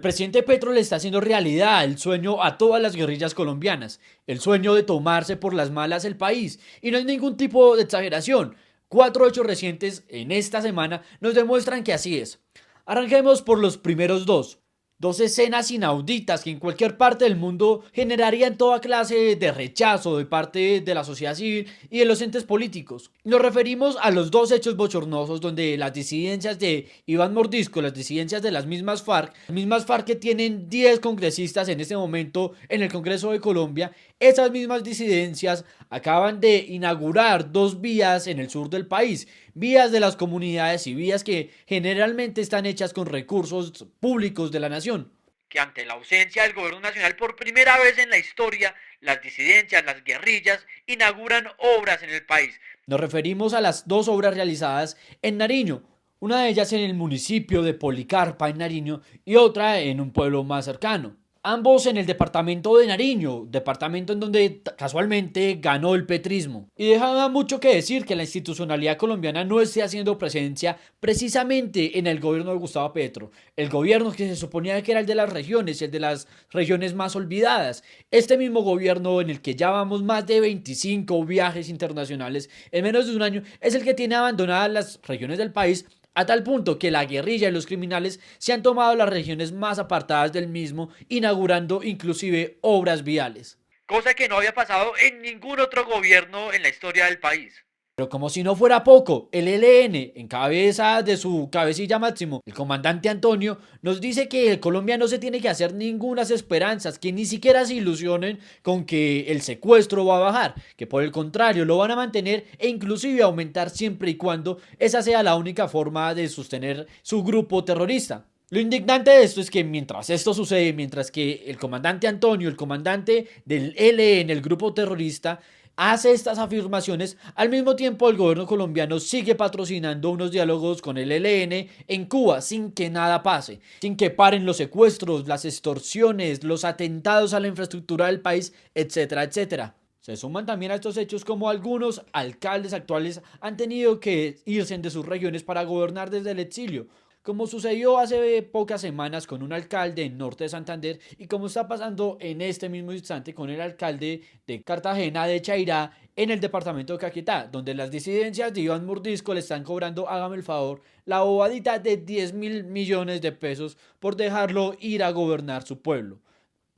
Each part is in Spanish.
El presidente Petro le está haciendo realidad el sueño a todas las guerrillas colombianas, el sueño de tomarse por las malas el país, y no es ningún tipo de exageración. 4 hechos recientes en esta semana nos demuestran que así es. Arranquemos por los primeros dos. Dos escenas inauditas que en cualquier parte del mundo generarían toda clase de rechazo de parte de la sociedad civil y de los entes políticos. Nos referimos a los dos hechos bochornosos donde las disidencias de Iván Mordisco, las disidencias de las mismas FARC que tienen 10 congresistas en este momento en el Congreso de Colombia, esas mismas disidencias acaban de inaugurar dos vías en el sur del país, vías de las comunidades y vías que generalmente están hechas con recursos públicos de la nación. Que ante la ausencia del gobierno nacional por primera vez en la historia, las disidencias, las guerrillas inauguran obras en el país. Nos referimos a las dos obras realizadas en Nariño, una de ellas en el municipio de Policarpa en Nariño y otra en un pueblo más cercano. Ambos en el departamento de Nariño, departamento en donde casualmente ganó el petrismo. Y dejaba mucho que decir que la institucionalidad colombiana no esté haciendo presencia precisamente en el gobierno de Gustavo Petro. El gobierno que se suponía que era el de las regiones, el de las regiones más olvidadas. Este mismo gobierno en el que ya vamos más de 25 viajes internacionales en menos de un año es el que tiene abandonadas las regiones del país a tal punto que la guerrilla y los criminales se han tomado las regiones más apartadas del mismo, inaugurando inclusive obras viales. Cosa que no había pasado en ningún otro gobierno en la historia del país. Pero como si no fuera poco, el ELN, en cabeza de su cabecilla máximo, el comandante Antonio, nos dice que Colombia no se tiene que hacer ninguna esperanzas, que ni siquiera se ilusionen con que el secuestro va a bajar, que por el contrario lo van a mantener e inclusive aumentar siempre y cuando esa sea la única forma de sostener su grupo terrorista. Lo indignante de esto es que mientras esto sucede, mientras que el comandante Antonio, el comandante del ELN, el grupo terrorista, hace estas afirmaciones, al mismo tiempo el gobierno colombiano sigue patrocinando unos diálogos con el ELN en Cuba sin que nada pase, sin que paren los secuestros, las extorsiones, los atentados a la infraestructura del país, etcétera, etcétera. Se suman también a estos hechos como algunos alcaldes actuales han tenido que irse de sus regiones para gobernar desde el exilio, como sucedió hace pocas semanas con un alcalde en norte de Santander y como está pasando en este mismo instante con el alcalde de Cartagena de Chairá en el departamento de Caquetá, donde las disidencias de Iván Mordisco le están cobrando, hágame el favor, la bobadita de 10.000 millones de pesos por dejarlo ir a gobernar su pueblo.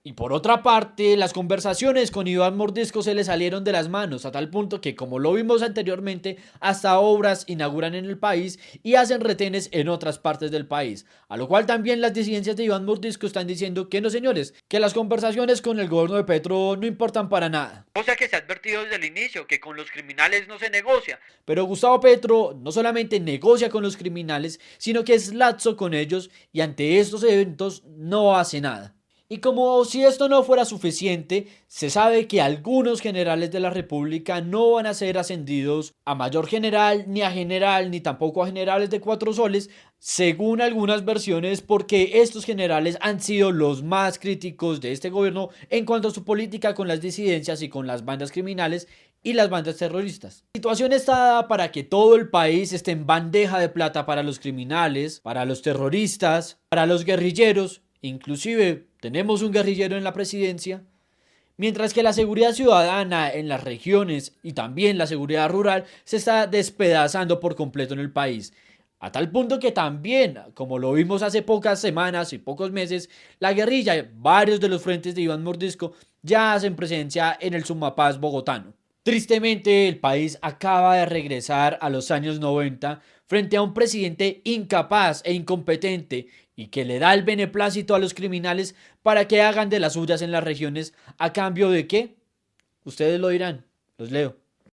Y por otra parte, las conversaciones con Iván Mordisco se le salieron de las manos, a tal punto que, como lo vimos anteriormente, hasta obras inauguran en el país y hacen retenes en otras partes del país. A lo cual también las disidencias de Iván Mordisco están diciendo que no, señores, que las conversaciones con el gobierno de Petro no importan para nada. O sea que se ha advertido desde el inicio que con los criminales no se negocia. Pero Gustavo Petro no solamente negocia con los criminales, sino que es laxo con ellos y ante estos eventos no hace nada. Y como si esto no fuera suficiente, se sabe que algunos generales de la República no van a ser ascendidos a mayor general, ni tampoco a generales de 4 soles, según algunas versiones, porque estos generales han sido los más críticos de este gobierno en cuanto a su política con las disidencias y con las bandas criminales y las bandas terroristas. La situación está dada para que todo el país esté en bandeja de plata para los criminales, para los terroristas, para los guerrilleros. Inclusive tenemos un guerrillero en la presidencia, mientras que la seguridad ciudadana en las regiones y también la seguridad rural se está despedazando por completo en el país. A tal punto que también, como lo vimos hace pocas semanas y pocos meses, la guerrilla, varios de los frentes de Iván Mordisco ya hacen presencia en el Sumapaz bogotano. Tristemente, el país acaba de regresar a los años 90 frente a un presidente incapaz e incompetente y que le da el beneplácito a los criminales para que hagan de las suyas en las regiones. ¿A cambio de qué? Ustedes lo dirán. Los leo.